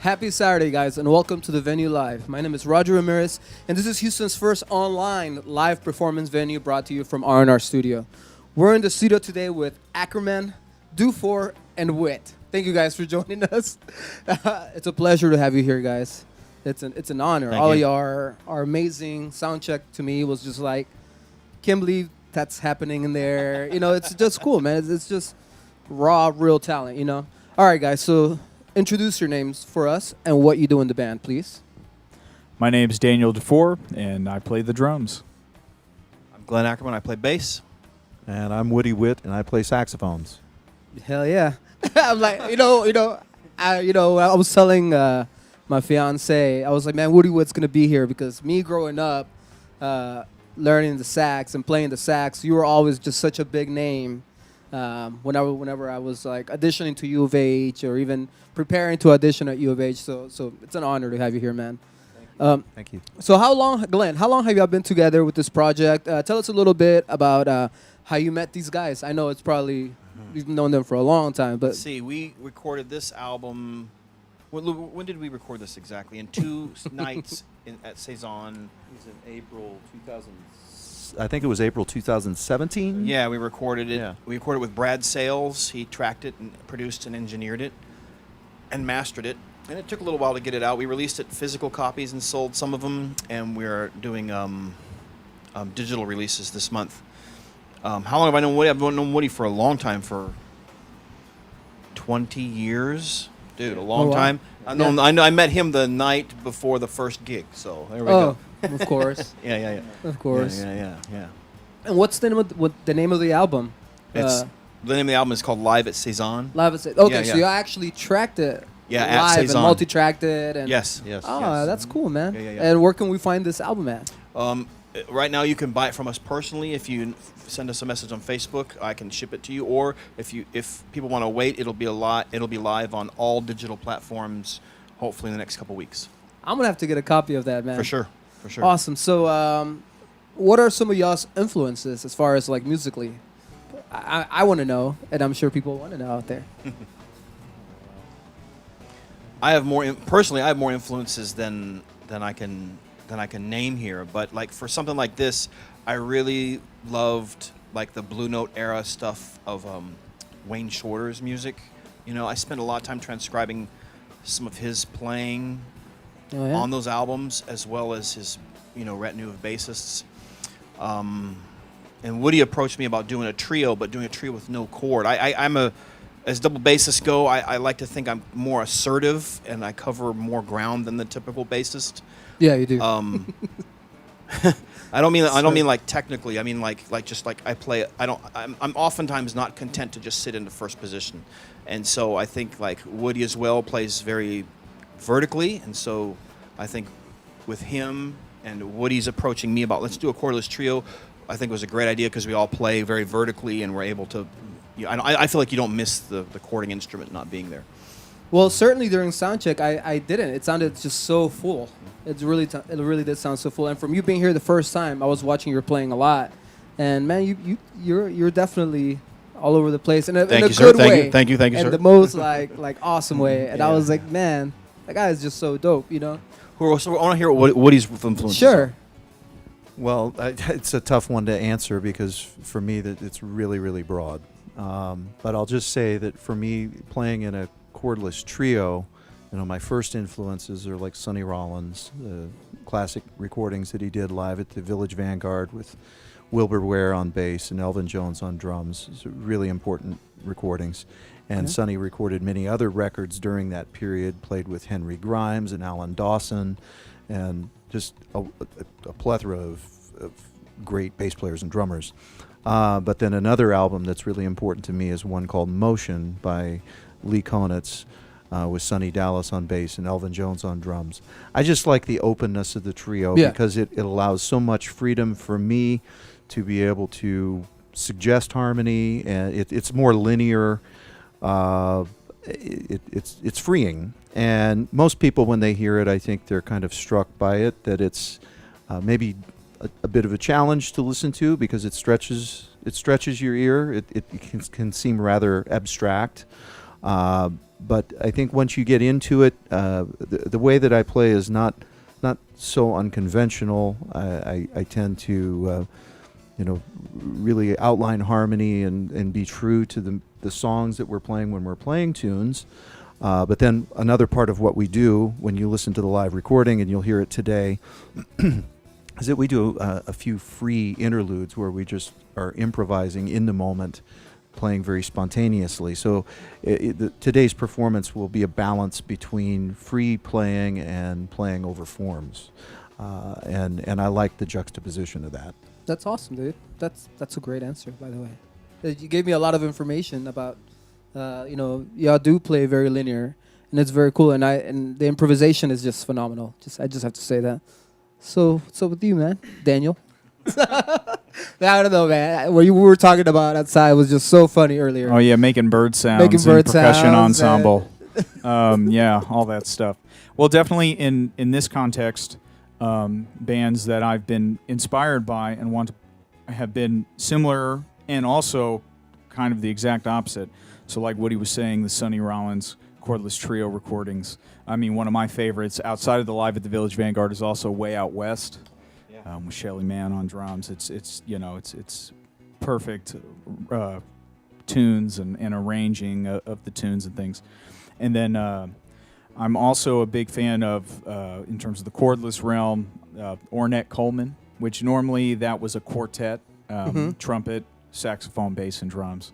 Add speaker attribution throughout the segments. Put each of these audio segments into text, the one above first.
Speaker 1: Happy Saturday, guys, and welcome to the venue live. My name is Roger Ramirez, and this is Houston's first online live performance venue brought to you from R&R Studio. We're in the studio today with Ackerman, Dufour, and Witt. Thank you guys for joining us. It's a pleasure to have you here, guys. It's an honor.
Speaker 2: Thank
Speaker 1: All of
Speaker 2: you.
Speaker 1: y'all are amazing. Sound check to me was just like, can't believe that's happening in there. You know, it's just cool, man. It's just raw, real talent, you know? All right, guys, so introduce your names for us and what you do in the band, please.
Speaker 3: My name's Daniel Dufour, and I play the drums.
Speaker 2: I'm Glenn Ackerman. I play bass.
Speaker 4: And I'm Witt, and I play saxophones.
Speaker 1: Hell yeah. I'm like, I was telling my fiance, I was like, man, Woody Witt's going to be here because me growing up, learning the sax and playing the sax, you were always just such a big name. Whenever I was like auditioning to U of H or even preparing to audition at U of H, so it's an honor to have you here, man.
Speaker 4: Thank you.
Speaker 1: So Glenn, how long have y'all been together with this project? Tell us a little bit about how you met these guys. I know it's probably you've known them for a long time, but
Speaker 2: Let's see, we recorded this album. When did we record this exactly? In two nights at Cezanne.
Speaker 4: It was in April 2000. I think it was April 2017.
Speaker 2: Yeah, we recorded it.
Speaker 4: Yeah.
Speaker 2: We recorded with Brad Sales. He tracked it and produced and engineered it and mastered it. And it took a little while to get it out. We released it physical copies and sold some of them. And we're doing digital releases this month. How long have I known Woody? I've known Woody for a long time, for 20 years. Dude, a long time. I met him the night before the first gig. So there we go.
Speaker 1: Of course.
Speaker 2: Yeah.
Speaker 1: Of course.
Speaker 2: Yeah.
Speaker 1: And what's the name of the album?
Speaker 2: It's the name of the album is called Live at Cezanne.
Speaker 1: Live at Cezanne. Okay,
Speaker 2: Yeah,
Speaker 1: so
Speaker 2: yeah.
Speaker 1: you actually tracked it
Speaker 2: Yeah, at
Speaker 1: live and
Speaker 2: Cezanne.
Speaker 1: multi-tracked it. And
Speaker 2: Yes.
Speaker 1: Oh,
Speaker 2: yes.
Speaker 1: that's cool, man.
Speaker 2: Yeah.
Speaker 1: And where can we find this album at?
Speaker 2: Right now, you can buy it from us personally. If you send us a message on Facebook, I can ship it to you. Or if people want to wait, it'll be live on all digital platforms. Hopefully, in the next couple weeks.
Speaker 1: I'm gonna have to get a copy of that, man.
Speaker 2: For sure.
Speaker 1: Awesome. So, what are some of y'all's influences as far as like musically? I want to know, and I'm sure people want to know out there.
Speaker 2: I have more influences than I can name here. But like for something like this, I really loved like the Blue Note era stuff of Wayne Shorter's music. You know, I spent a lot of time transcribing some of his playing on those albums, as well as his, retinue of bassists. And Woody approached me about doing a trio, but doing a trio with no chord. As double bassists go, I like to think I'm more assertive and I cover more ground than the typical bassist.
Speaker 1: Yeah, you do.
Speaker 2: I don't mean like technically. I mean like just like I play. I'm oftentimes not content to just sit in the first position, and so I think like Woody as well plays very vertically, and so I think with him and Woody's approaching me about let's do a chordless trio, I think it was a great idea because we all play very vertically and we're able to. I feel like you don't miss the chording instrument not being there.
Speaker 1: Well, certainly during soundcheck, I didn't. It sounded just so full. It really did sound so full. And from you being here the first time, I was watching you were playing a lot, and man, you're definitely all over the place in a
Speaker 2: Thank you,
Speaker 1: good
Speaker 2: sir.
Speaker 1: way.
Speaker 2: Thank you,
Speaker 1: in
Speaker 2: sir.
Speaker 1: the most like awesome way. And I
Speaker 2: Yeah.
Speaker 1: was like, man, that guy is just so dope, you know.
Speaker 2: So I want to hear what Woody's influences.
Speaker 1: Sure.
Speaker 4: Well, it's a tough one to answer because for me that it's really, really broad. But I'll just say that for me, playing in a chordless trio, my first influences are like Sonny Rollins, the classic recordings that he did live at the Village Vanguard with Wilbur Ware on bass and Elvin Jones on drums. It's really important recordings. And Sonny recorded many other records during that period, played with Henry Grimes and Alan Dawson, and just a plethora of great bass players and drummers. But then another album that's really important to me is one called Motion by Lee Konitz, with Sonny Dallas on bass and Elvin Jones on drums. I just like the openness of the trio because it allows so much freedom for me to be able to suggest harmony, and it's more linear. It's freeing, and most people when they hear it, I think they're kind of struck by it, that it's maybe a bit of a challenge to listen to because it stretches your ear. It can seem rather abstract. But I think once you get into it, the way that I play is not so unconventional. I tend to, really outline harmony and be true to the songs that we're playing when we're playing tunes. But then another part of what we do when you listen to the live recording, and you'll hear it today, is that we do a few free interludes where we just are improvising in the moment, playing very spontaneously. So today's performance will be a balance between free playing and playing over forms. And I like the juxtaposition of that.
Speaker 1: That's awesome, dude. That's a great answer, by the way. You gave me a lot of information about, y'all do play very linear, and it's very cool. And the improvisation is just phenomenal. I just have to say that. So what's up with you, man, Daniel? I don't know, man. What you were talking about outside was just so funny earlier.
Speaker 3: Oh yeah, making bird sounds, percussion ensemble. Yeah, all that stuff. Well, definitely in this context, bands that I've been inspired by and want to have been similar and also kind of the exact opposite. So like Woody was saying, the Sonny Rollins cordless trio recordings. I mean, one of my favorites outside of the Live at the Village Vanguard is also Way Out West, with Shelly Manne on drums. It's perfect tunes and arranging of the tunes and things. And then I'm also a big fan of, in terms of the cordless realm, Ornette Coleman, which normally that was a quartet, trumpet, saxophone, bass, and drums.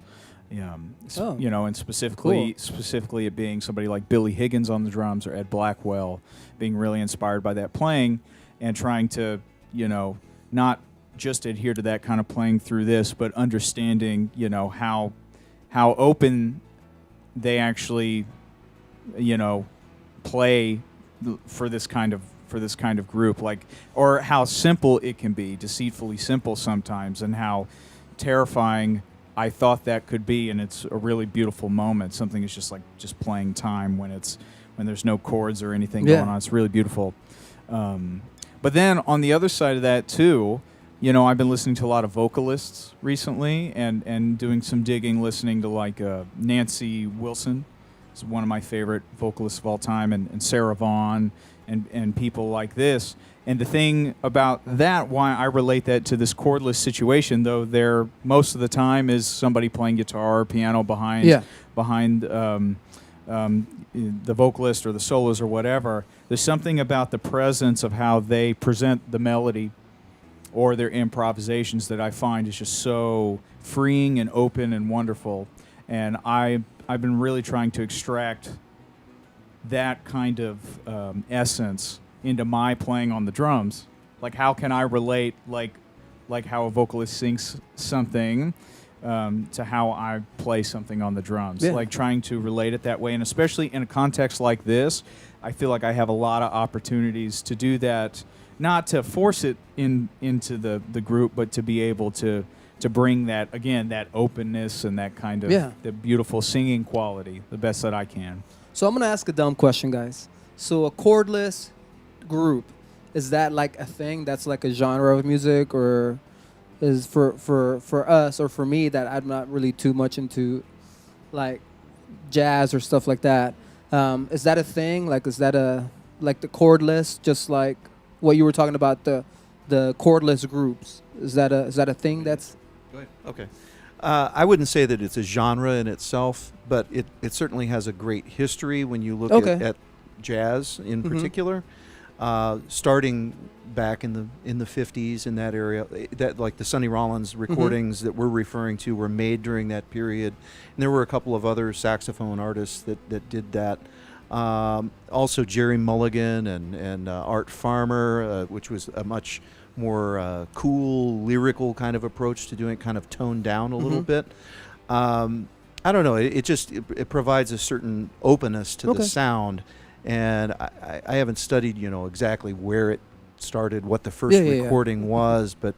Speaker 3: And specifically it being somebody like Billy Higgins on the drums or Ed Blackwell, being really inspired by that playing and trying to, not just adhere to that kind of playing through this, but understanding, how open they actually, play for this kind of group, or how simple it can be, deceitfully simple sometimes, and how terrifying I thought that could be, and it's a really beautiful moment. Something is just playing time when there's no chords or anything going on. It's really beautiful. But then on the other side of that too, I've been listening to a lot of vocalists recently, and doing some digging, listening to Nancy Wilson is one of my favorite vocalists of all time, and Sarah Vaughan, and people like this. And the thing about that, why I relate that to this cordless situation, though there most of the time is somebody playing guitar or piano behind the vocalist or the solos or whatever, there's something about the presence of how they present the melody or their improvisations that I find is just so freeing and open and wonderful. And I've been really trying to extract that kind of essence into my playing on the drums. Like, how can I relate, like how a vocalist sings something to how I play something on the drums? Like trying to relate it that way, and especially in a context like this, I feel like I have a lot of opportunities to do that, not to force it into the group, but to be able to bring that, again, that openness and that kind of the beautiful singing quality the best that I can.
Speaker 1: So I'm going to ask a dumb question, guys. So a cordless group, is that like a thing that's like a genre of music, or is for us or for me that I'm not really too much into like jazz or stuff like that? Is that a thing? Like, is that the cordless, just like what you were talking about, the cordless groups? Is that a thing that's...
Speaker 4: Go ahead. Okay. I wouldn't say that it's a genre in itself, but it certainly has a great history when you look at jazz in particular. Starting back in the 50s in that area, that like the Sonny Rollins recordings that we're referring to were made during that period, and there were a couple of other saxophone artists that did that. Also Jerry Mulligan and Art Farmer, which was a much more cool lyrical kind of approach to doing it, kind of toned down a little bit. I don't know. It provides a certain openness to the sound. And I haven't studied, exactly where it started, what the first recording was, but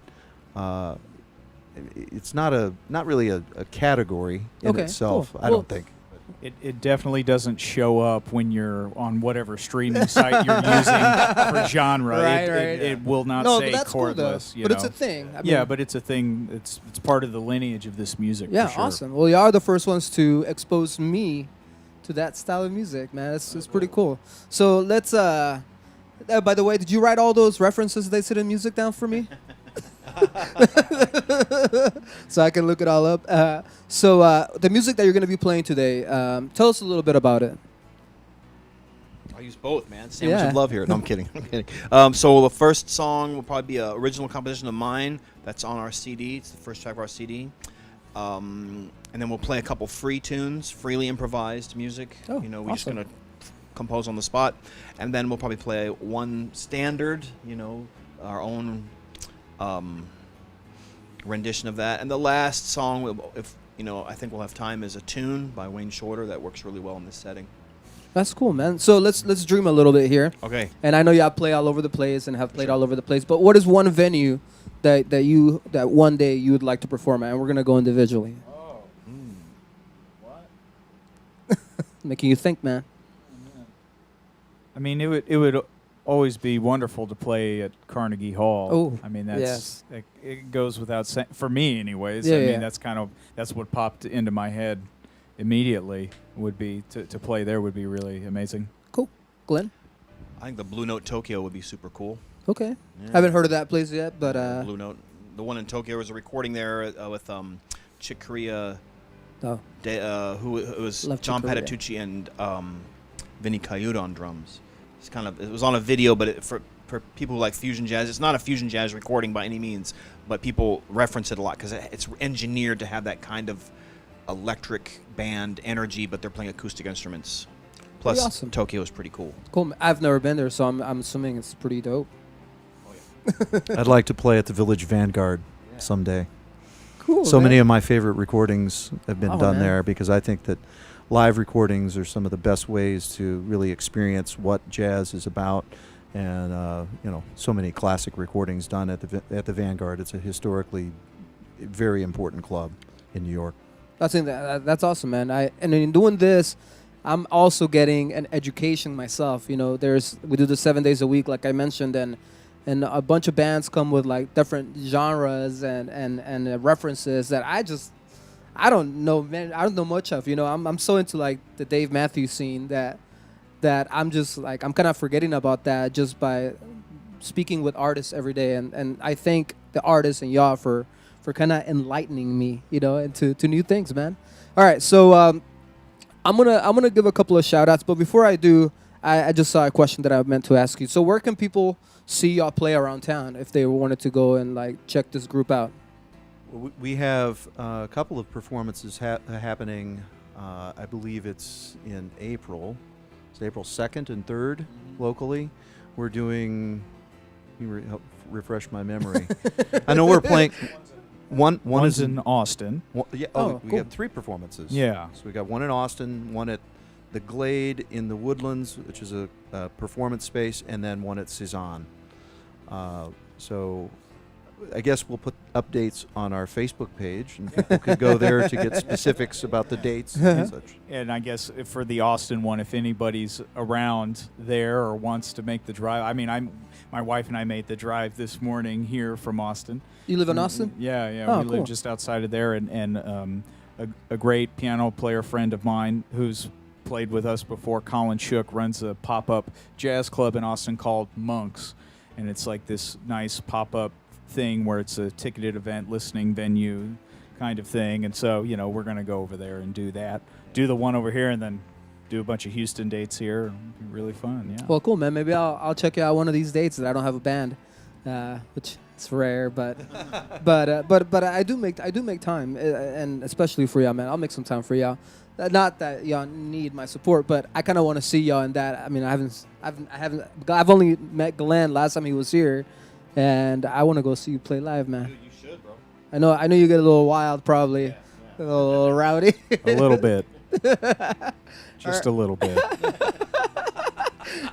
Speaker 4: it's not really a category in itself. I don't think.
Speaker 3: It definitely doesn't show up when you're on whatever streaming site you're using for genre. It will not say cordless.
Speaker 1: Cool, but it's a thing. I mean,
Speaker 3: but it's a thing. It's part of the lineage of this music.
Speaker 1: Yeah,
Speaker 3: for sure.
Speaker 1: Awesome. Well, you are the first ones to expose me to that style of music, man. It's pretty cool. So let's. By the way, did you write all those references they said in music down for me? So I can look it all up. So the music that you're going to be playing today, tell us a little bit about it.
Speaker 2: I use both, man. Sandwich
Speaker 1: Yeah.
Speaker 2: of love here. No, I'm kidding. I'm kidding. So the first song will probably be an original composition of mine that's on our CD. It's the first track of our CD. And then we'll play a couple free tunes, freely improvised music.
Speaker 1: Oh,
Speaker 2: we're just
Speaker 1: awesome.
Speaker 2: going to compose on the spot. And then we'll probably play one standard, our own rendition of that. And the last song, I think we'll have time, is a tune by Wayne Shorter that works really well in this setting.
Speaker 1: That's cool, man. So let's dream a little bit here.
Speaker 2: Okay.
Speaker 1: And I know y'all play all over the place and have played all over the place. But what is one venue that one day you would like to perform at? And we're gonna go individually.
Speaker 3: Oh. What?
Speaker 1: Making you think, man.
Speaker 3: I mean, it would always be wonderful to play at Carnegie Hall.
Speaker 1: Oh,
Speaker 3: I mean,
Speaker 1: yes.
Speaker 3: it goes without saying, for me anyways.
Speaker 1: Yeah,
Speaker 3: I mean,
Speaker 1: yeah.
Speaker 3: that's what popped into my head immediately, would be to play there would be really amazing.
Speaker 1: Cool. Glenn?
Speaker 2: I think the Blue Note Tokyo would be super cool.
Speaker 1: Okay.
Speaker 2: Yeah.
Speaker 1: Haven't heard of that place yet, but
Speaker 2: Blue Note. The one in Tokyo was a recording there with Chick Corea,
Speaker 1: oh,
Speaker 2: who it was
Speaker 1: Love
Speaker 2: John
Speaker 1: Chick Corea.
Speaker 2: Patitucci and Vinny Cayuta on drums. It was on a video, but for people who like fusion jazz, it's not a fusion jazz recording by any means, but people reference it a lot because it's engineered to have that kind of electric band energy, but they're playing acoustic instruments. Plus,
Speaker 1: Pretty awesome.
Speaker 2: Tokyo is pretty cool.
Speaker 1: cool. I've never been there, so I'm assuming it's pretty dope.
Speaker 4: I'd like to play at the Village Vanguard someday.
Speaker 1: Cool.
Speaker 4: So
Speaker 1: man.
Speaker 4: many of my favorite recordings have been
Speaker 1: Oh,
Speaker 4: done
Speaker 1: man.
Speaker 4: there because I think that live recordings are some of the best ways to really experience what jazz is about. And so many classic recordings done at the Vanguard. It's a historically very important club in New York.
Speaker 1: I think that's awesome, man. And in doing this, I'm also getting an education myself. We do the 7 days a week, like I mentioned, and a bunch of bands come with like different genres and references that I don't know, man. I don't know much of. I'm so into like the Dave Matthews scene that I'm just like I'm kind of forgetting about that just by speaking with artists every day, and I thank the artists and y'all for kind of enlightening me, into new things, man. All right, so I'm gonna give a couple of shout outs, but before I do, I just saw a question that I meant to ask you. So where can people see y'all play around town if they wanted to go and like check this group out?
Speaker 4: We have a couple of performances happening. I believe it's in April. It's April 2nd and 3rd locally. We're doing. Help refresh my memory. I know we're playing. One
Speaker 3: One's
Speaker 4: is
Speaker 3: in Austin.
Speaker 4: Yeah.
Speaker 1: Oh,
Speaker 4: We
Speaker 1: cool.
Speaker 4: got 3 performances.
Speaker 3: Yeah.
Speaker 4: So we got one in Austin, one at the Glade in the Woodlands, which is a performance space, and then one at Cezanne. So I guess we'll put updates on our Facebook page, and people could go there to get specifics about the dates and such.
Speaker 3: And I guess for the Austin one, if anybody's around there or wants to make the drive, I mean, my wife and I made the drive this morning here from Austin.
Speaker 1: You live in Austin?
Speaker 3: Yeah.
Speaker 1: Oh,
Speaker 3: We
Speaker 1: cool.
Speaker 3: live just outside of there, and a great piano player friend of mine who's played with us before, Colin Shook, runs a pop-up jazz club in Austin called Monks, and it's like this nice pop-up thing where it's a ticketed event, listening venue kind of thing. And so, we're going to go over there and do that. Do the one over here and then do a bunch of Houston dates here. It'll be really fun, yeah.
Speaker 1: Well, cool, man. Maybe I'll check out one of these dates that I don't have a band, which is rare, but I do make time, and especially for y'all, man. I'll make some time for y'all. Not that y'all need my support, but I kind of want to see y'all in that. I mean, I've only met Glenn last time he was here, and I want to go see you play live, man.
Speaker 2: You should, bro.
Speaker 1: I know you get a little wild, probably, a little rowdy.
Speaker 3: A little bit. Just a little bit.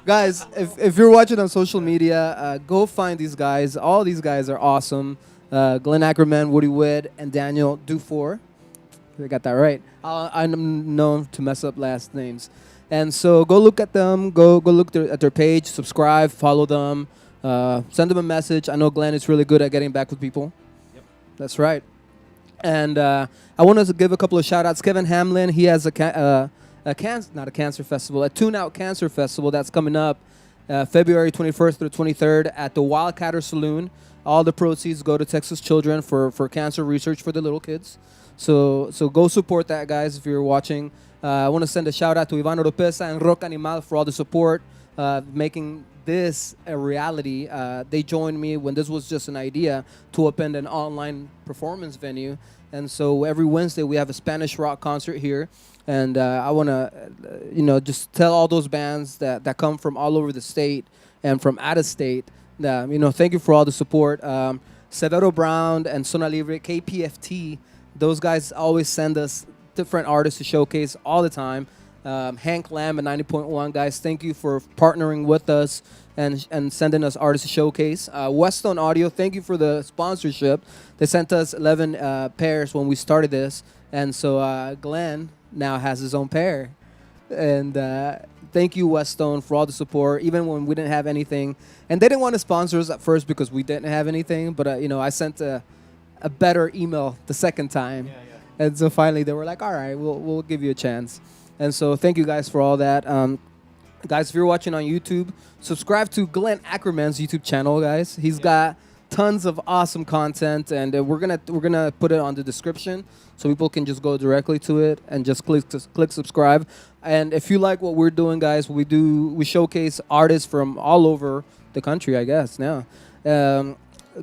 Speaker 1: Guys, if you're watching on social media, go find these guys. All these guys are awesome. Glenn Ackerman, Woody Witt, and Daniel Dufour. I got that right. I'm known to mess up last names. And so go look at them. Go look at their page. Subscribe. Follow them. Send them a message. I know Glenn is really good at getting back with people.
Speaker 2: Yep.
Speaker 1: That's right. And I want to give a couple of shout-outs. Kevin Hamlin, he has a not a cancer festival, a Tune Out Cancer Festival that's coming up February 21st through 23rd at the Wildcatter Saloon. All the proceeds go to Texas Children for cancer research for the little kids. So go support that, guys, if you're watching. I want to send a shout out to Iván Oropesa and Rock Animal for all the support, making this a reality. They joined me when this was just an idea to open an online performance venue. And so every Wednesday we have a Spanish rock concert here. And I want to, just tell all those bands that come from all over the state and from out of state, thank you for all the support. Severo Brown and Zona Libre, KPFT, those guys always send us different artists to showcase all the time. Hank Lamb at 90.1, guys, thank you for partnering with us and sending us artists to showcase. Westone Audio, thank you for the sponsorship. They sent us 11 pairs when we started this. And so Glenn now has his own pair. And thank you, Westone, for all the support, even when we didn't have anything. And they didn't want to sponsor us at first because we didn't have anything. But, I sent a better email the second time. Yeah. And so finally they were like, all right, we'll give you a chance. And so thank you guys for all that. Guys, if you're watching on YouTube, subscribe to Glenn Ackerman's YouTube channel, guys. He's got tons of awesome content, and we're gonna put it on the description so people can just go directly to it and just click subscribe. And if you like what we're doing, guys, we showcase artists from all over the country, I guess. Now,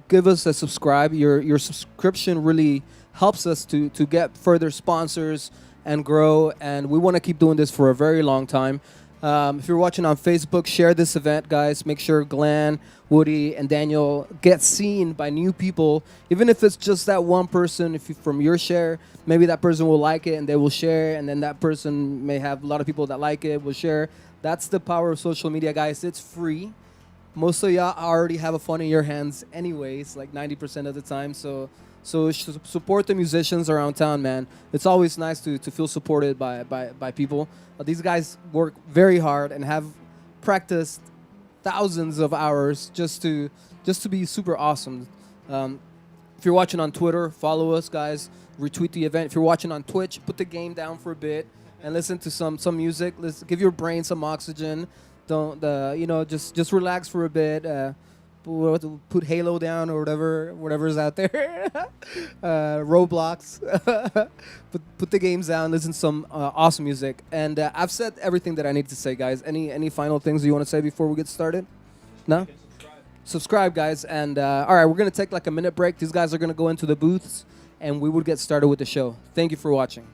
Speaker 1: give us a subscribe. Your subscription really helps us to get further sponsors and grow, and we want to keep doing this for a very long time. If you're watching on Facebook, share this event, guys. Make sure Glenn, Woody, and Daniel get seen by new people. Even if it's just that one person, from your share, maybe that person will like it and they will share, and then that person may have a lot of people that like it, will share. That's the power of social media, guys. It's free. Most of y'all already have a phone in your hands anyways, like 90% of the time. So support the musicians around town, man. It's always nice to feel supported by people. These guys work very hard and have practiced thousands of hours just to be super awesome. If you're watching on Twitter, follow us, guys. Retweet the event. If you're watching on Twitch, put the game down for a bit and listen to some music. Give your brain some oxygen. Don't just relax for a bit. Put Halo down or whatever's out there. Roblox. Put the games down. Listen to some awesome music. And I've said everything that I need to say, guys. Any final things you want to say before we get started? No? Subscribe, guys. And all right, we're going to take like a minute break. These guys are going to go into the booths, and we will get started with the show. Thank you for watching.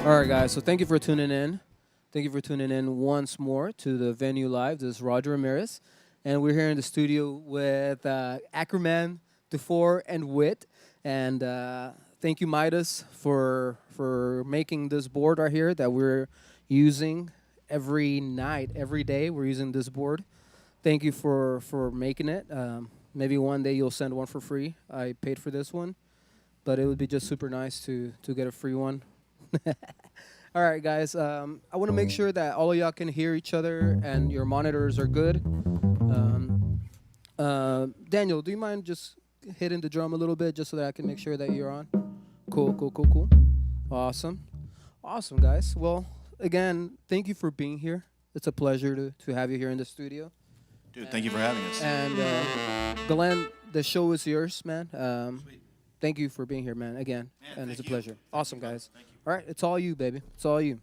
Speaker 1: All right, guys, so thank you for tuning in. Thank you for tuning in once more to the Venue Live. This is Roger Ramirez, and we're here in the studio with Ackerman, Dufour, and Witt. And thank you, Midas, for making this board right here that we're using every night, every day. We're using this board. Thank you for making it. Maybe one day you'll send one for free. I paid for this one, but it would be just super nice to get a free one. All right, guys. I want to make sure that all of y'all can hear each other and your monitors are good. Daniel, do you mind just hitting the drum a little bit just so that I can make sure that you're on? Cool, cool, cool, cool. Awesome. Awesome, guys. Well, again, thank you for being here. It's a pleasure to have you here in the studio.
Speaker 2: Dude, thank you for having us.
Speaker 1: And Glenn, the show is yours, man.
Speaker 2: Sweet.
Speaker 1: Thank you for being here, man, again.
Speaker 2: Man,
Speaker 1: and it's a
Speaker 2: thank you.
Speaker 1: pleasure. Awesome, guys.
Speaker 2: Thank you.
Speaker 1: All right, it's all you, baby. It's all you.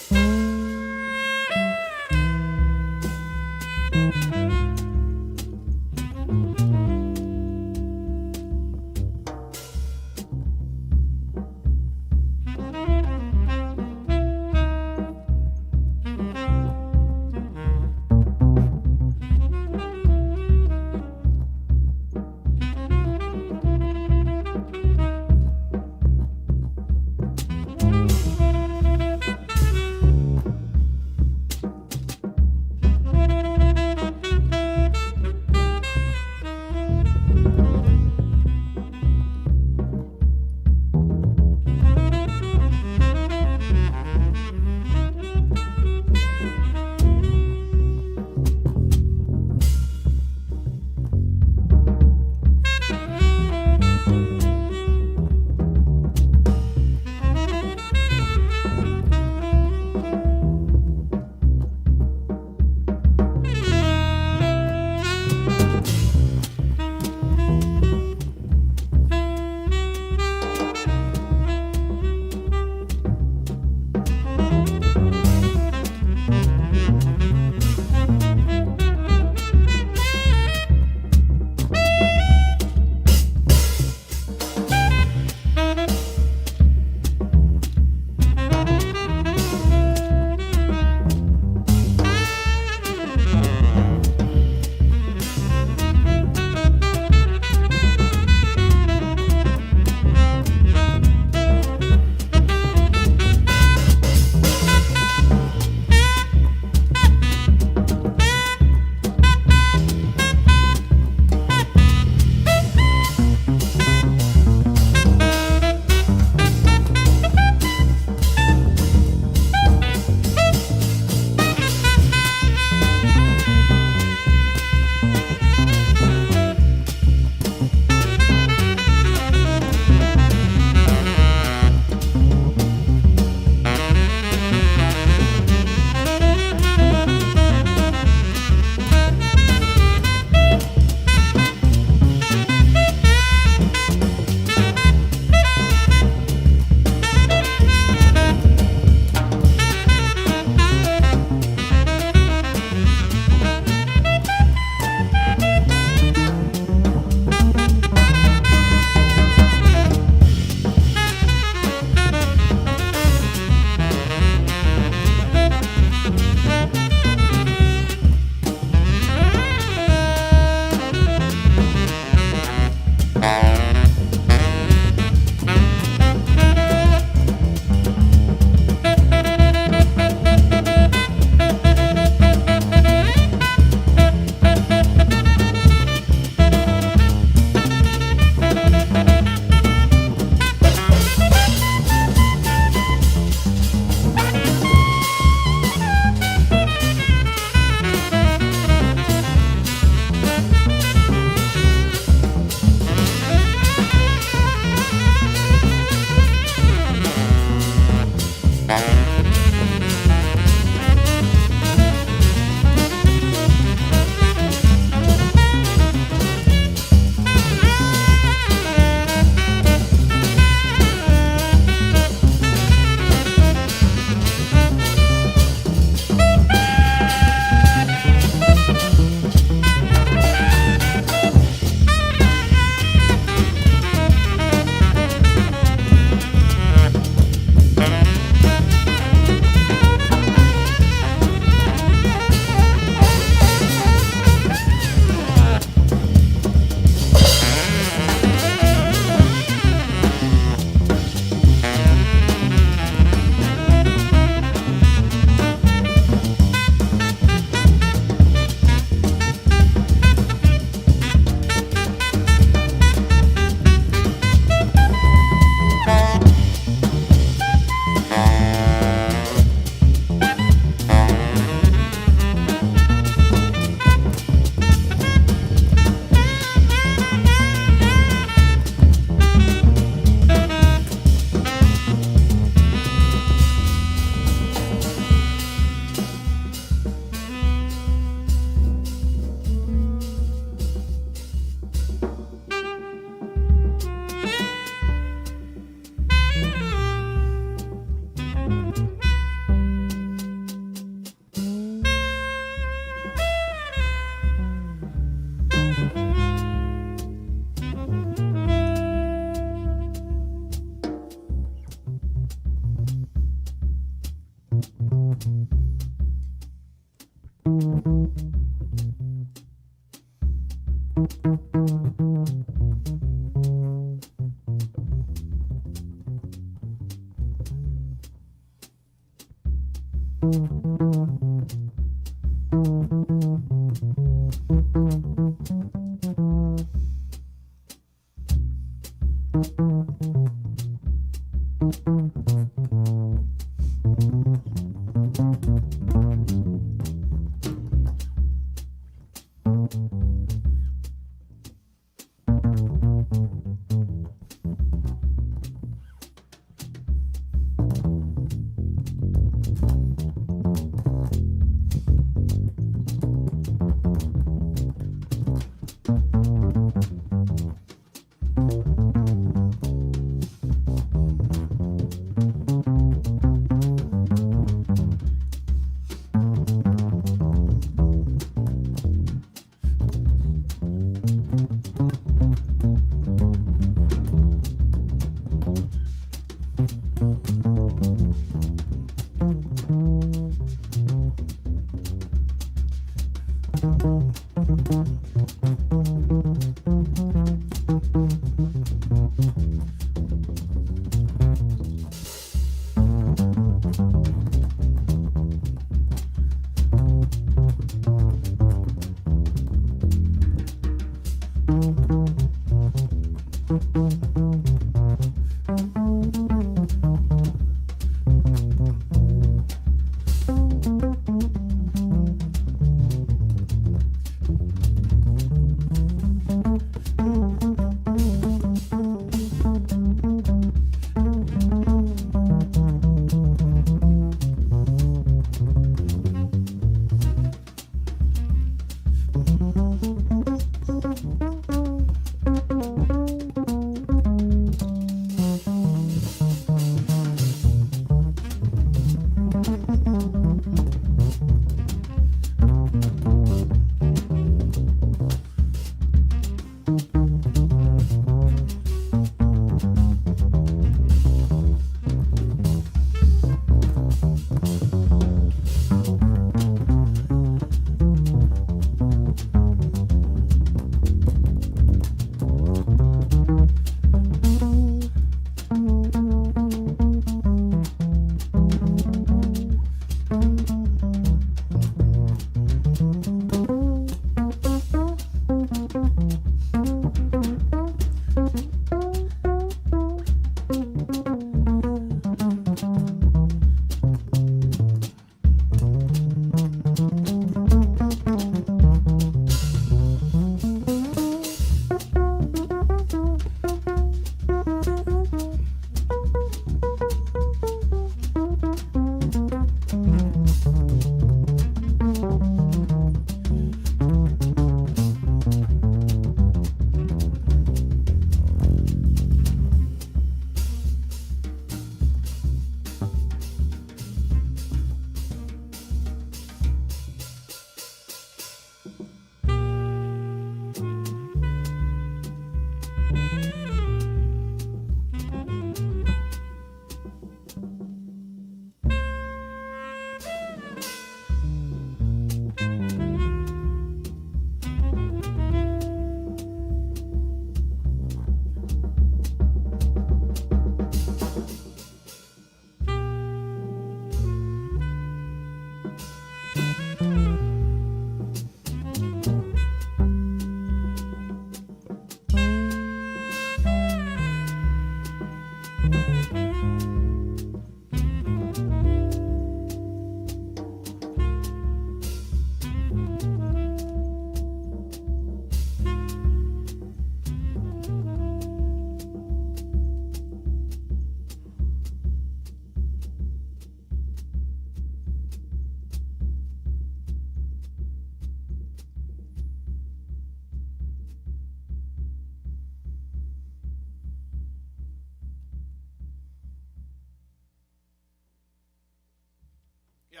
Speaker 2: Yeah.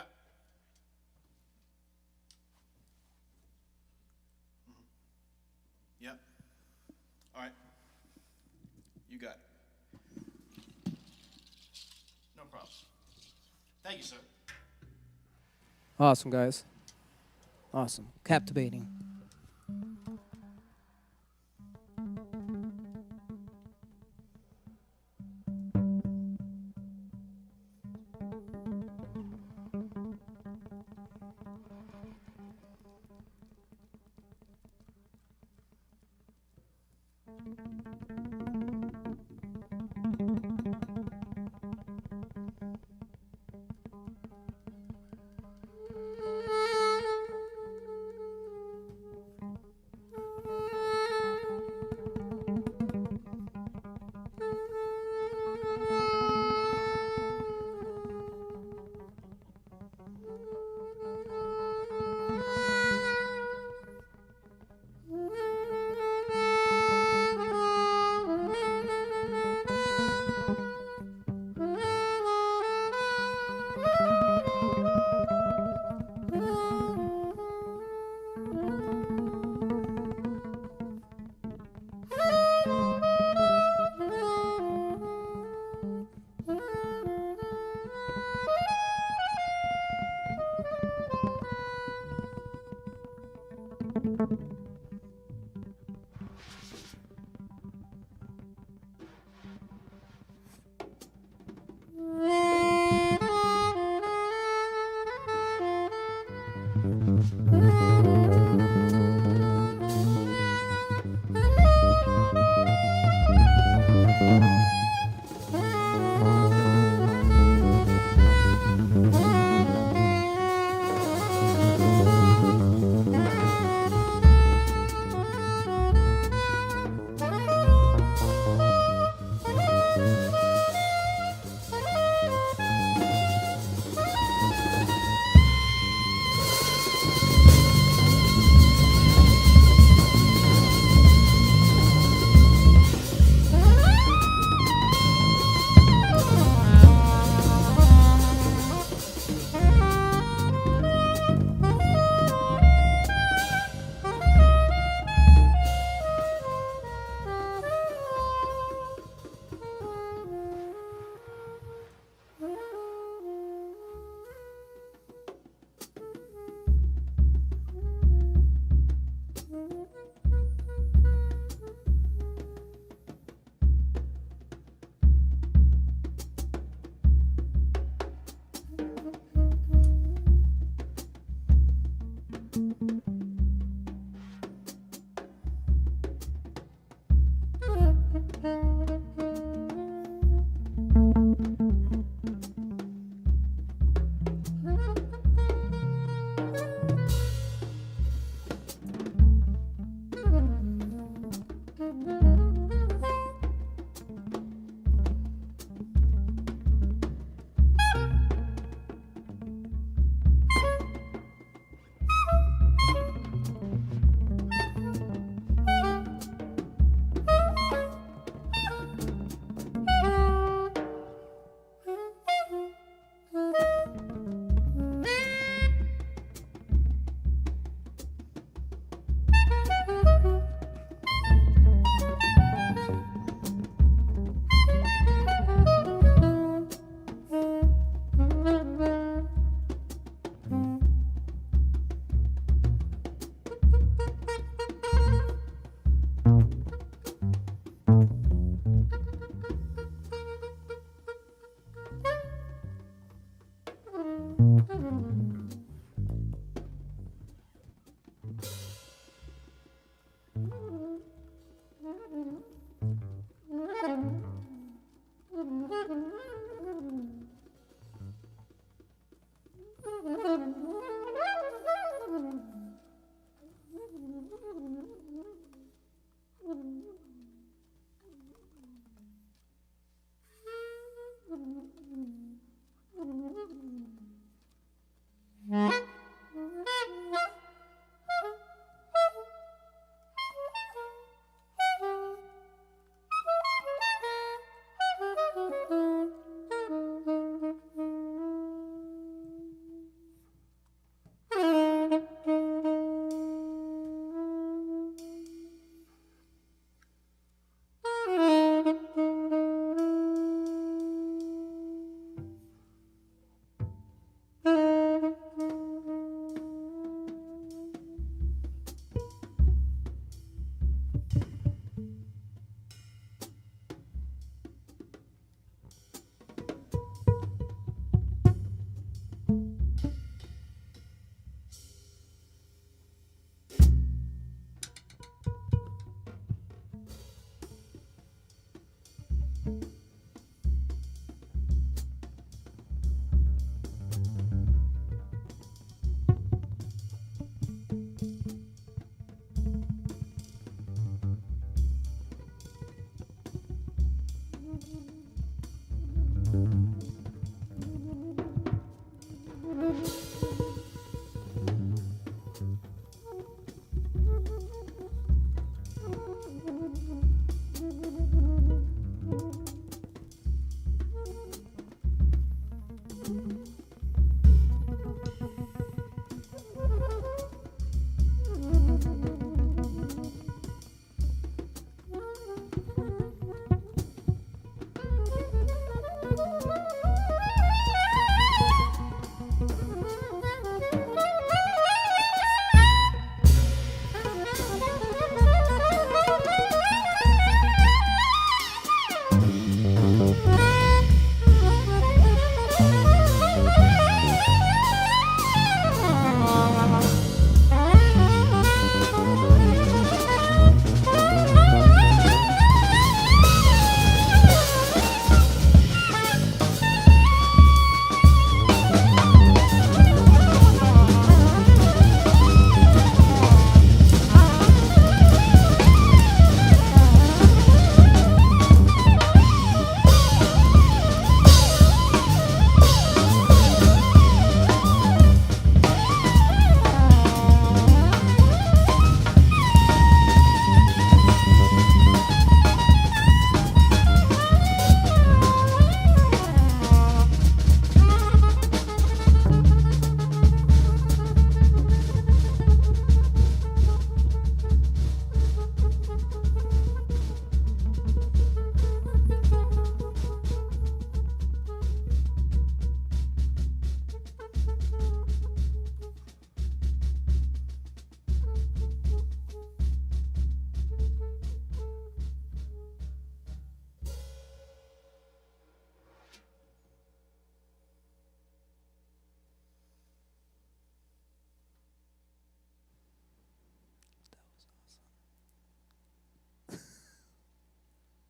Speaker 2: Yep. All right. You got it. No problem. Thank you, sir.
Speaker 1: Awesome, guys. Awesome. Captivating.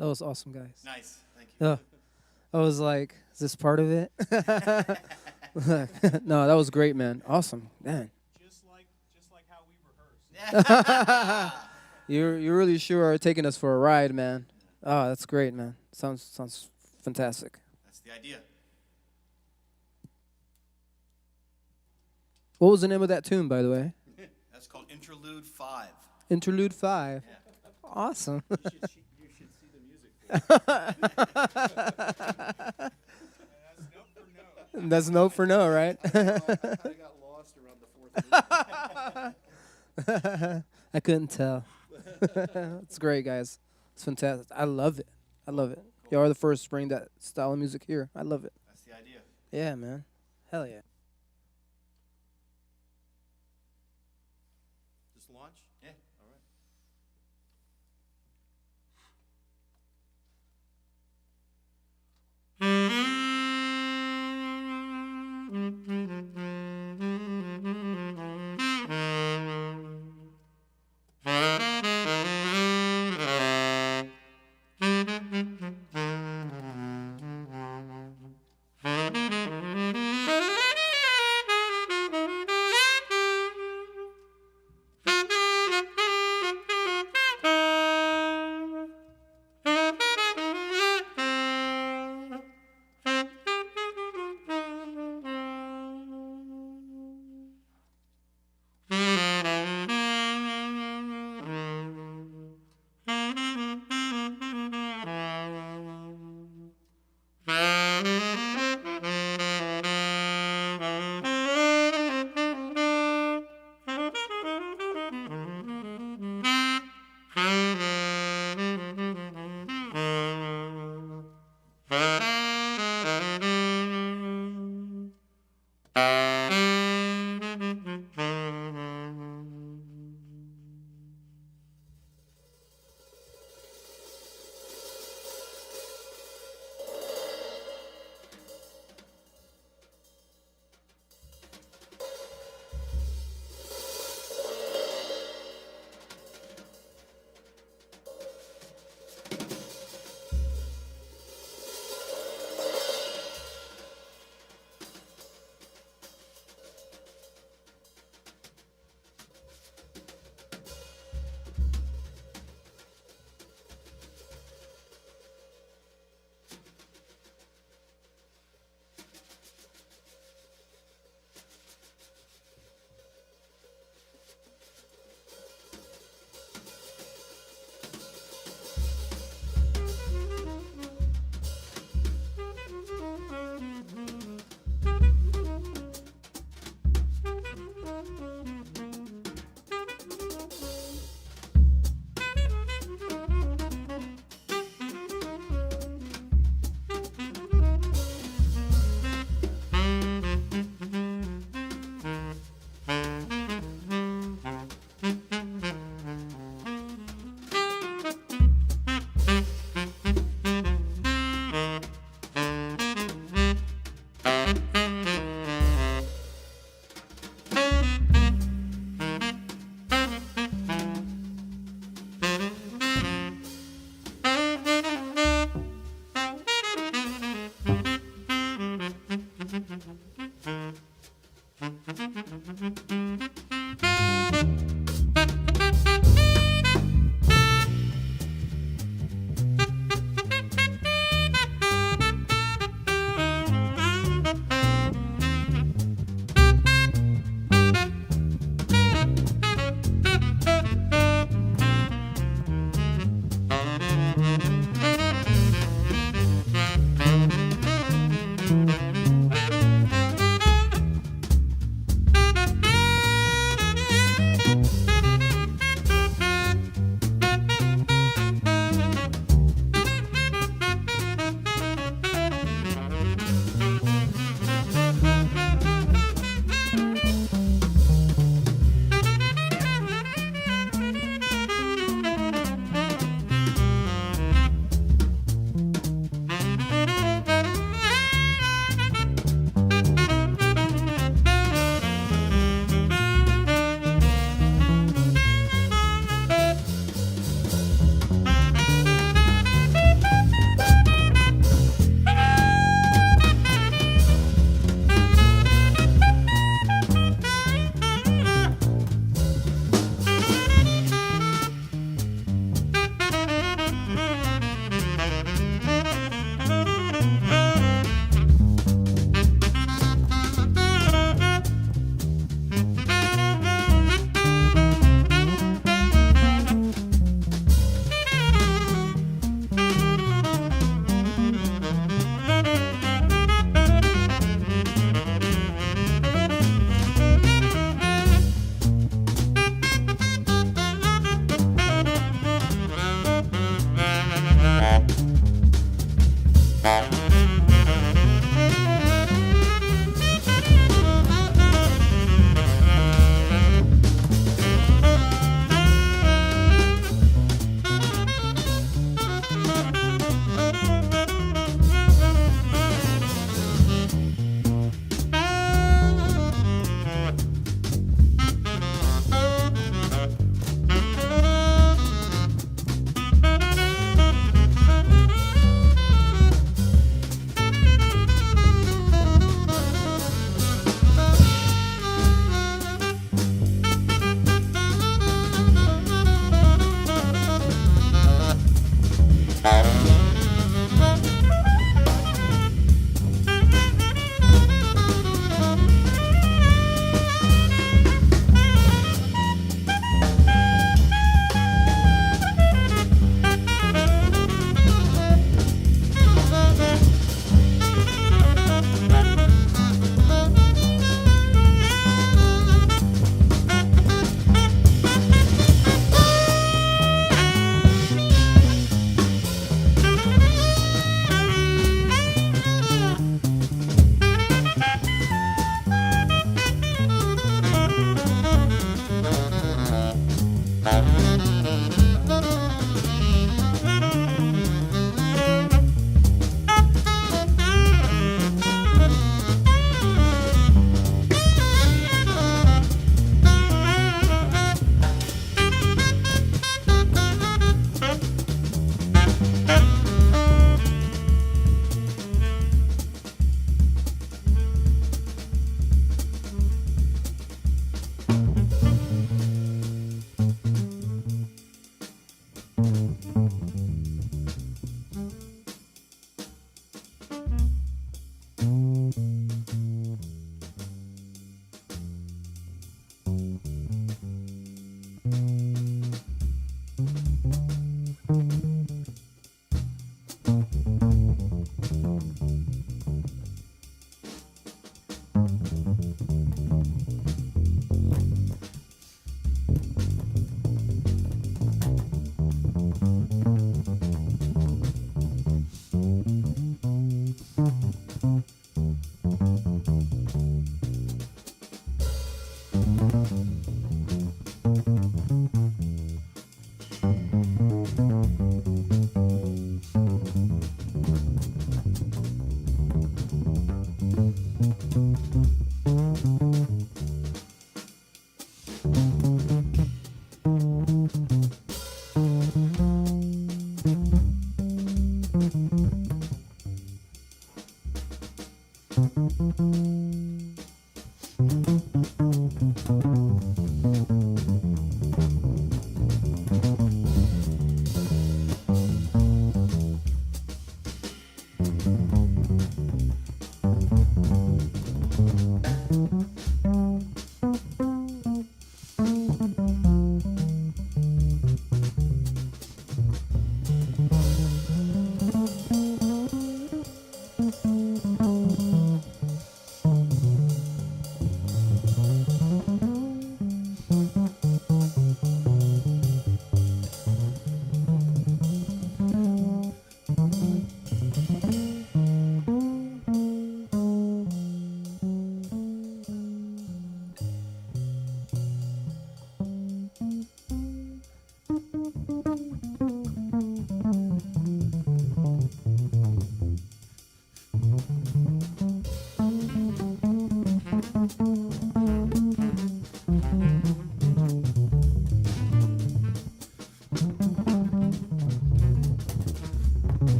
Speaker 1: That was awesome, guys.
Speaker 2: Nice. Thank you.
Speaker 1: I was like, is this part of it? No, that was great, man. Awesome, man.
Speaker 3: Just like how we rehearsed.
Speaker 1: You really sure are taking us for a ride, man. Oh, that's great, man. Sounds fantastic.
Speaker 2: That's the idea.
Speaker 1: What was the name of that tune, by the way?
Speaker 2: That's called Interlude 5.
Speaker 1: Interlude 5. Yeah. Awesome.
Speaker 5: You should see the music for it.
Speaker 1: That's no for no, right?
Speaker 5: I got lost around the fourth minute.
Speaker 1: I couldn't tell. It's great, guys. It's fantastic. I love it. I love it. Y'all are the first to bring that style of music here. I love it.
Speaker 2: That's the idea.
Speaker 1: Yeah, man. Hell yeah.
Speaker 2: Just launch? Yeah. All right.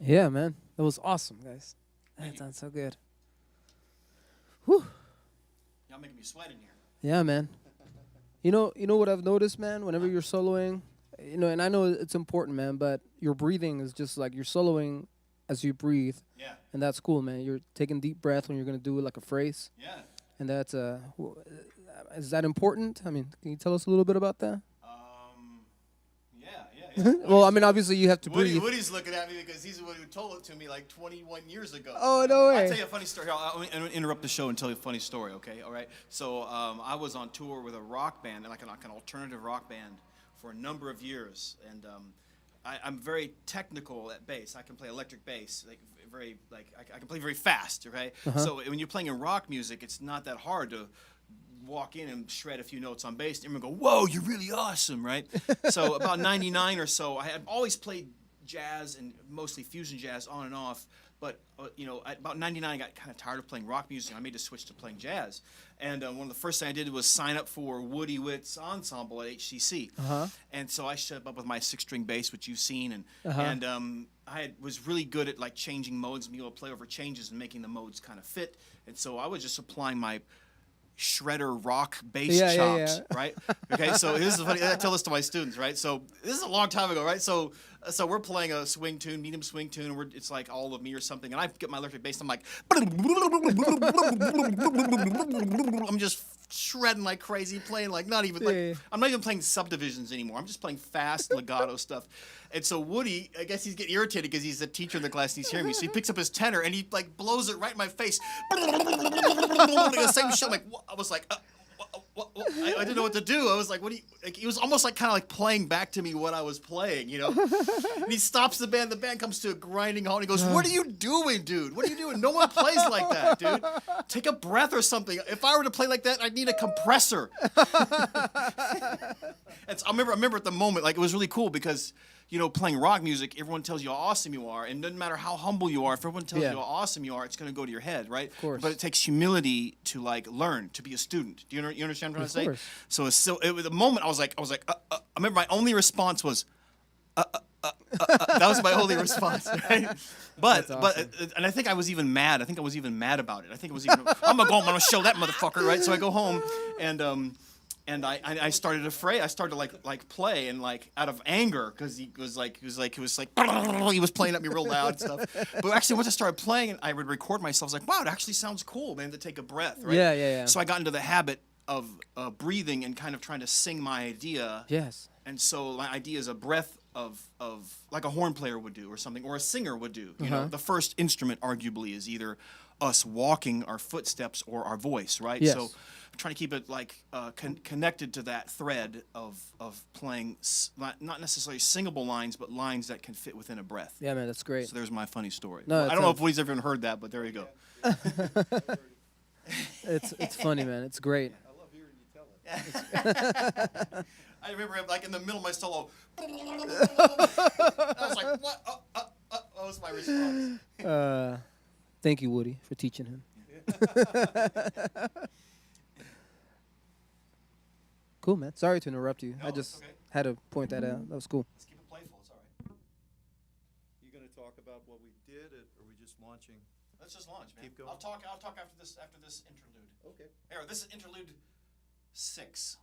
Speaker 1: Yeah, man. That was awesome, guys. That sounds so good. Whew.
Speaker 2: Y'all making me sweat in here.
Speaker 1: Yeah, man. You know what I've noticed, man? Whenever you're soloing, and I know it's important, man, but your breathing is just like you're soloing as you breathe,
Speaker 2: Yeah.
Speaker 1: and that's cool, man. You're taking deep breath when you're gonna do like a phrase,
Speaker 2: Yeah.
Speaker 1: and that's is that important? I mean, can you tell us a little bit about that?
Speaker 2: Yeah.
Speaker 1: Well, I mean, obviously you have to breathe.
Speaker 2: Woody's looking at me because he's the one who told it to me like 21 years ago.
Speaker 1: Oh, no way.
Speaker 2: I'll tell you a funny story. I'll interrupt the show and tell you a funny story, okay? All right? So I was on tour with a rock band, like an alternative rock band, for a number of years. And I'm very technical at bass. I can play electric bass, I can play very fast, okay? So when you're playing in rock music, it's not that hard to walk in and shred a few notes on bass, and everyone go, "Whoa, you're really awesome," right? So about 99 or so, I had always played jazz and mostly fusion jazz on and off, but at about 99, I got kind of tired of playing rock music. I made the switch to playing jazz, and one of the first things I did was sign up for Woody Witt's ensemble at HCC, and so I showed up with my 6-string bass, which you've seen, and was really good at like changing modes and being able to play over changes and making the modes kind of fit, and so I was just applying my shredder rock bass chops, right? Okay, so this is funny. I tell this to my students, right? So this is a long time ago, right? So we're playing a swing tune, medium swing tune, and it's like All of Me or something, and I get my electric bass, and I'm like, I'm just shredding like crazy, playing like I'm not even playing subdivisions anymore. I'm just playing fast legato stuff. And so Woody, I guess he's getting irritated because he's a teacher in the class and he's hearing me. So he picks up his tenor and he like blows it right in my face. The same shit. Like I was like, what? I didn't know what to do. I was like, what do you? Like, he was almost like kind of like playing back to me what I was playing, And he stops the band. The band comes to a grinding halt. And he goes, "What are you doing, dude? What are you doing? No one plays like that, dude. Take a breath or something. If I were to play like that, I'd need a compressor." And so I remember at the moment, like it was really cool because. Playing rock music, everyone tells you how awesome you are, and it doesn't matter how humble you are. If everyone tells you how awesome you are, it's going to go to your head, right?
Speaker 1: Of course.
Speaker 2: But it takes humility to like learn to be a student. Do you understand what I'm trying to say? So it was the moment I was like, I remember my only response was, that was my only response, right? But and I think I was even mad. I think I was even mad about it. I think it was even I'm gonna go home. I'm gonna show that motherfucker, right? So I go home and I started afraid. I started to like play and like out of anger because he was playing at me real loud and stuff. But actually, once I started playing, and I would record myself. I was like, wow, it actually sounds cool, man, to take a breath, right?
Speaker 1: Yeah.
Speaker 2: So I got into the habit of breathing and kind of trying to sing my idea.
Speaker 1: Yes.
Speaker 2: And so my idea is a breath of like a horn player would do or something, or a singer would do. You know, the first instrument arguably is either us walking our footsteps or our voice, right?
Speaker 1: Yes.
Speaker 2: So I'm trying to keep it like connected to that thread of playing not necessarily singable lines, but lines that can fit within a breath.
Speaker 1: Yeah, man, that's great.
Speaker 2: So there's my funny story.
Speaker 1: No,
Speaker 2: I don't know if Woody's ever heard that, but there you go.
Speaker 1: It's funny, man. It's great.
Speaker 5: I love hearing you tell it.
Speaker 2: I remember like in the middle of my solo. I was like, what? That was my response.
Speaker 1: Thank you, Woody, for teaching him. Cool, man. Sorry to interrupt you.
Speaker 2: No,
Speaker 1: I just
Speaker 2: okay.
Speaker 1: had to point that out. That was cool.
Speaker 2: Let's keep it playful. It's all right.
Speaker 4: You going to talk about what we did, or are we just launching?
Speaker 2: Let's just launch, man.
Speaker 4: Keep going.
Speaker 2: I'll talk after this interlude.
Speaker 4: Okay.
Speaker 2: Here, this is interlude 6.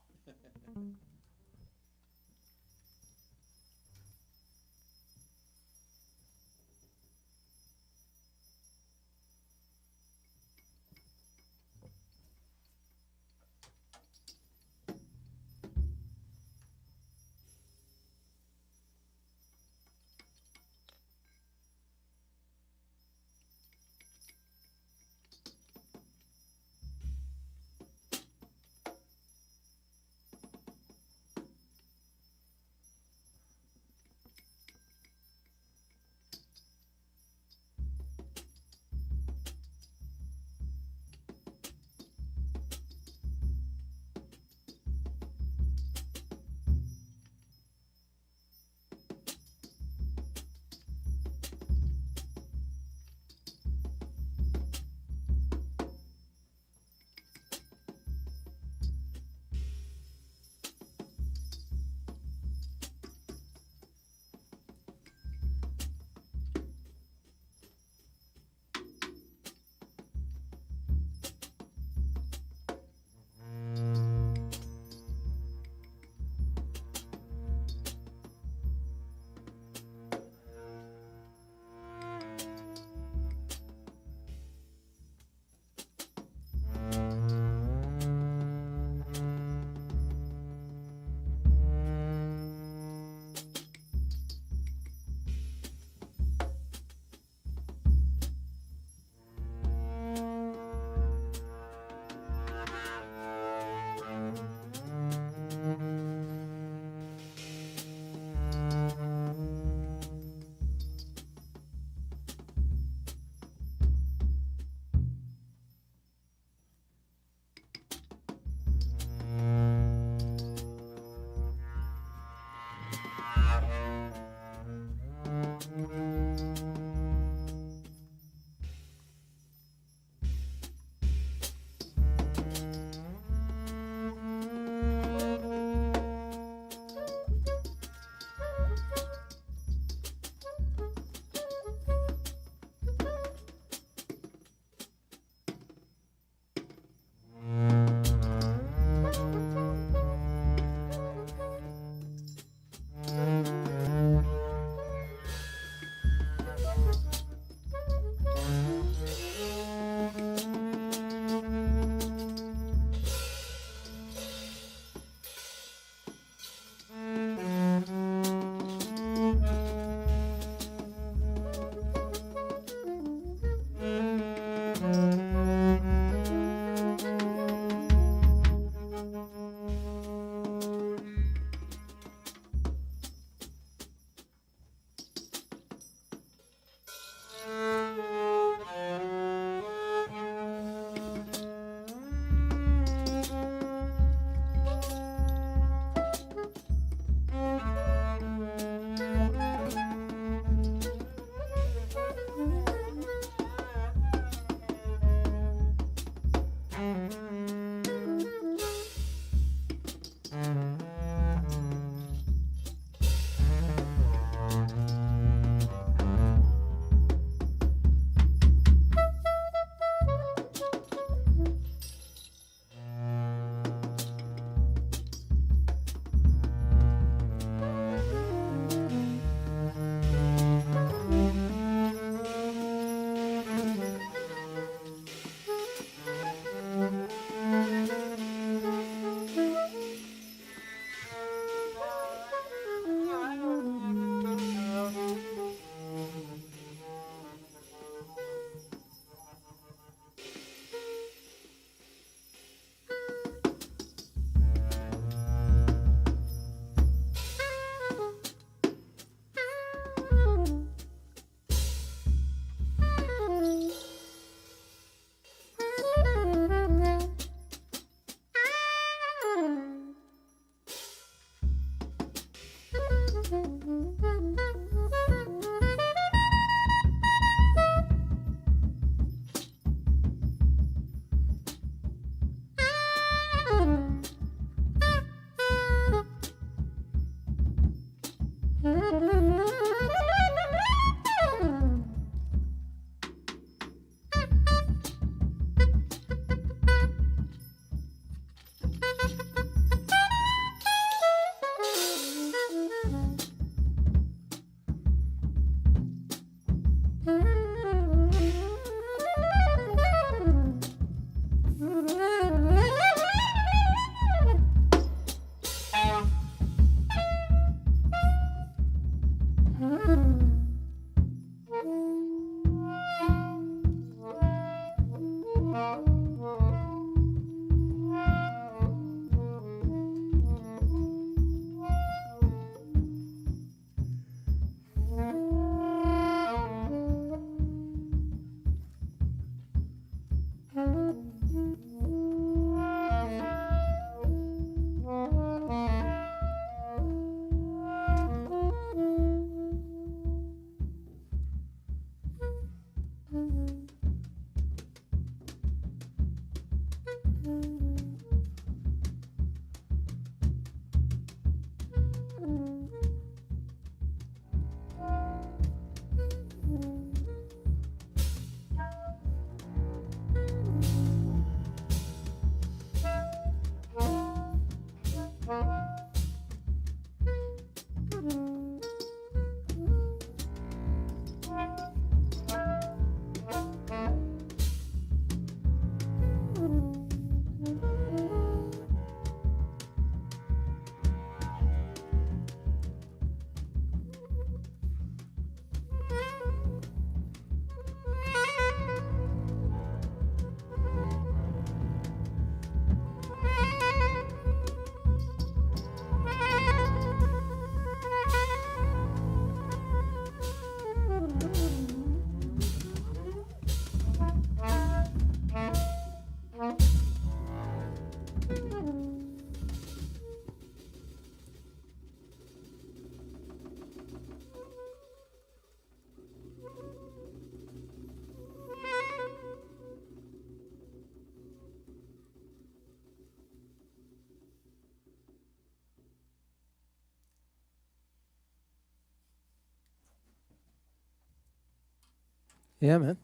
Speaker 1: Yeah, man.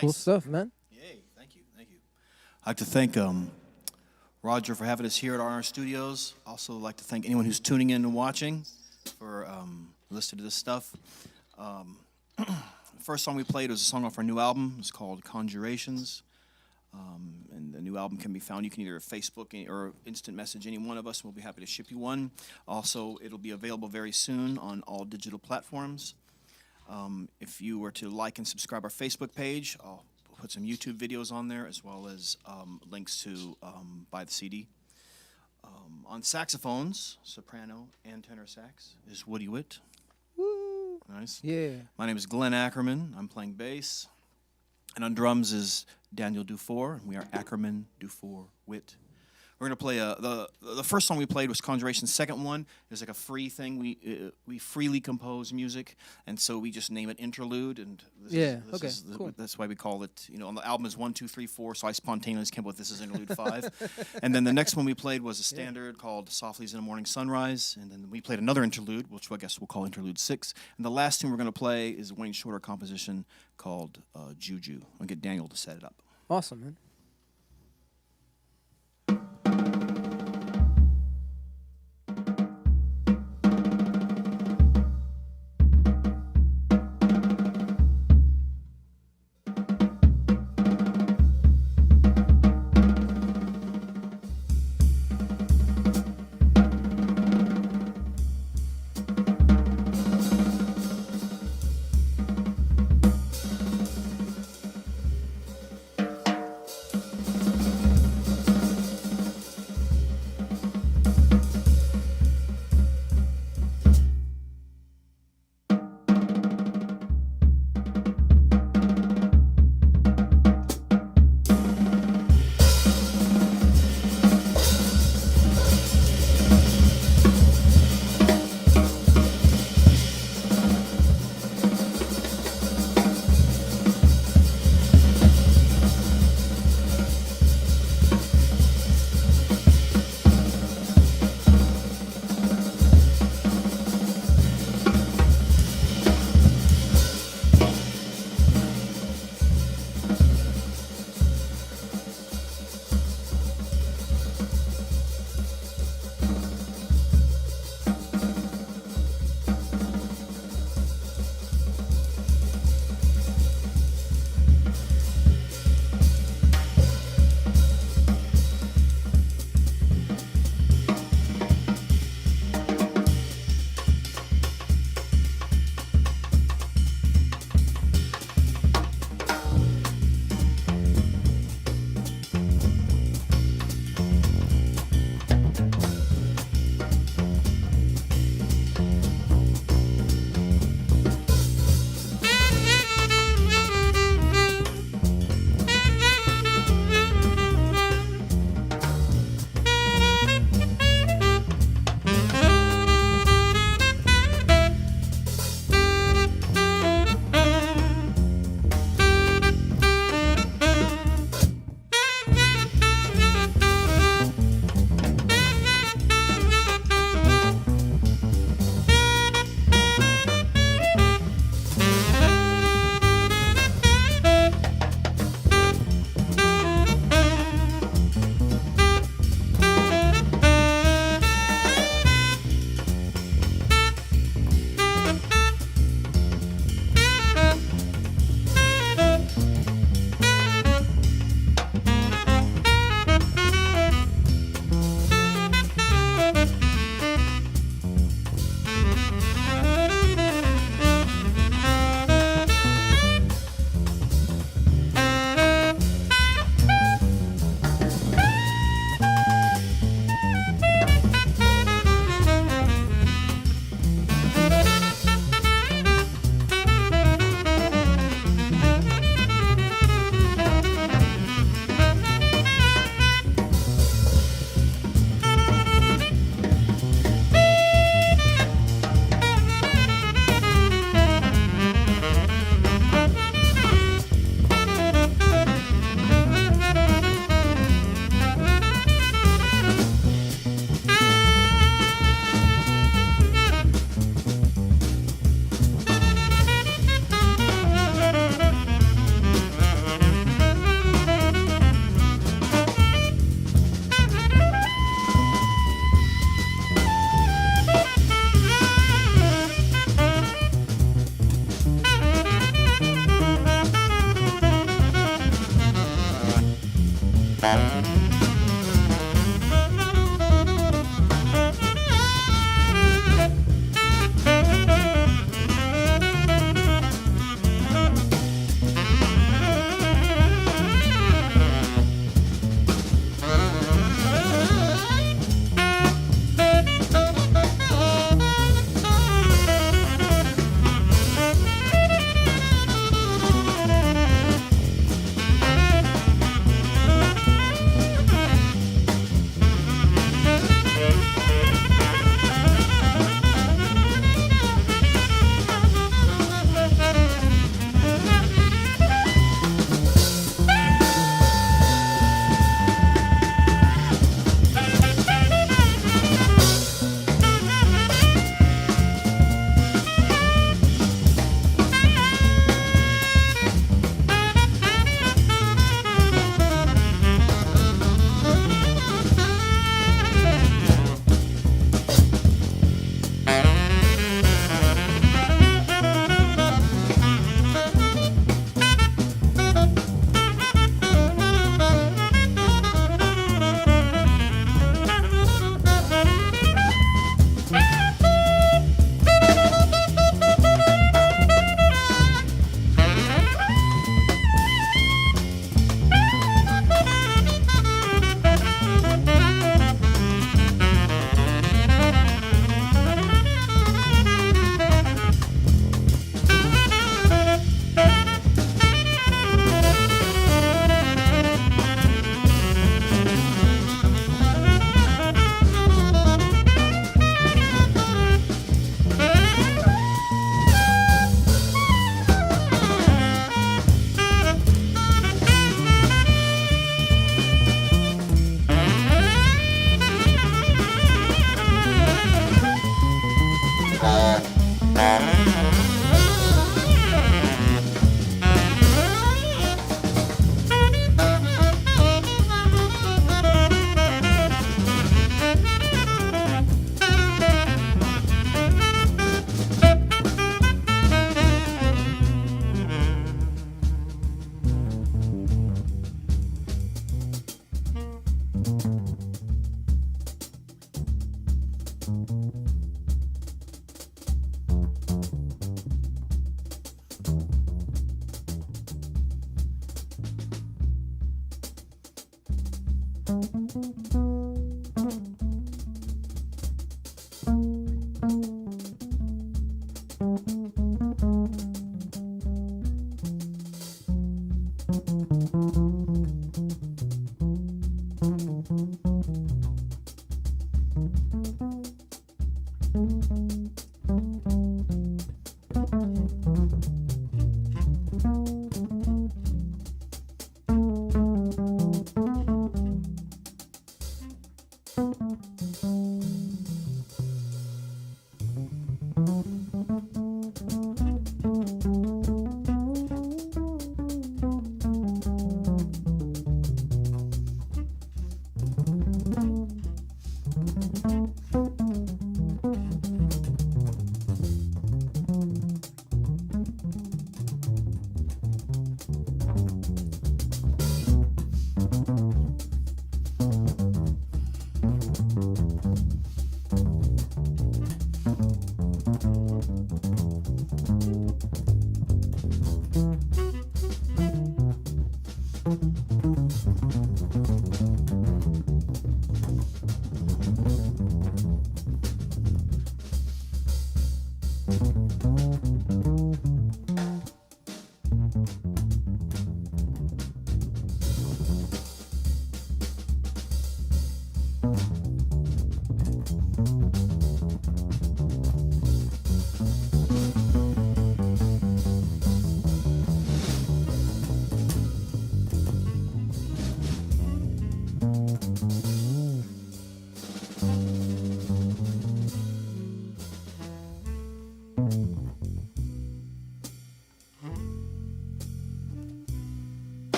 Speaker 1: Cool
Speaker 2: Nice.
Speaker 1: stuff, man.
Speaker 2: Yay, thank you, thank you. I'd like to thank Roger for having us here at our studios. Also like to thank anyone who's tuning in and watching for listening to this stuff. The first song we played was a song off our new album. It's called Conjurations. And the new album can be found. You can either Facebook or instant message any one of us, and we'll be happy to ship you one. Also, it'll be available very soon on all digital platforms. If you were to like and subscribe our Facebook page, I'll put some YouTube videos on there, as well as links to buy the CD. On saxophones, soprano and tenor sax, is Woody Witt.
Speaker 1: Woo.
Speaker 2: Nice.
Speaker 1: Yeah.
Speaker 2: My name is Glenn Ackerman. I'm playing bass. And on drums is Daniel Dufour. We are Ackerman, Dufour, Witt. We're going to play the first song we played was Conjuration. Second one is like a free thing. We freely compose music, and so we just name it Interlude. And
Speaker 1: Cool.
Speaker 2: That's why we call it. On the album is 1, 2, 3, 4. So I spontaneously came up with this is Interlude 5. And then the next one we played was a standard called Softly as in a Morning Sunrise. And then we played another interlude, which I guess we'll call Interlude 6. And the last tune we're going to play is a Wayne Shorter composition called Juju. I'll get Daniel to set it up.
Speaker 1: Awesome, man.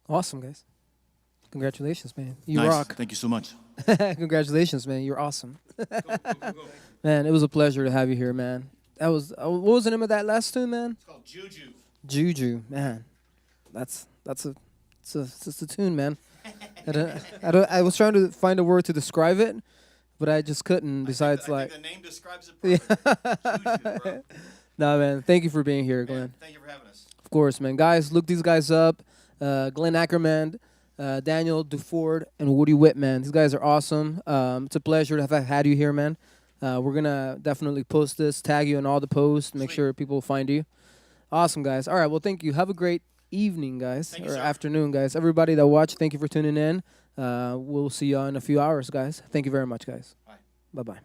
Speaker 1: Awesome, guys. Congratulations, man. You
Speaker 2: Nice.
Speaker 1: rock.
Speaker 2: Thank you so much.
Speaker 1: Congratulations, man. You're awesome. Man, it was a pleasure to have you here, man. That was what was the name of that last tune, man?
Speaker 2: It's called Juju.
Speaker 1: Juju, man. That's a tune, man. I was trying to find a word to describe it, but I just couldn't. Besides,
Speaker 2: I think the name describes it
Speaker 1: yeah.
Speaker 2: Juju, bro.
Speaker 1: Nah, man. Thank you for being here, Glenn.
Speaker 2: Man, thank you for having us.
Speaker 1: Of course, man. Guys, look these guys up. Glenn Ackerman, Daniel Dufour, and Woody Witt, man. These guys are awesome. It's a pleasure to have had you here, man. We're going to definitely post this, tag you in all the posts, make
Speaker 2: Sweet.
Speaker 1: sure people find you. Awesome, guys. All right, well, thank you. Have a great evening, guys,
Speaker 2: Thank you,
Speaker 1: or
Speaker 2: sir.
Speaker 1: afternoon, guys. Everybody that watched, thank you for tuning in. We'll see you in a few hours, guys. Thank you very much, guys.
Speaker 2: Bye.
Speaker 1: Bye-bye.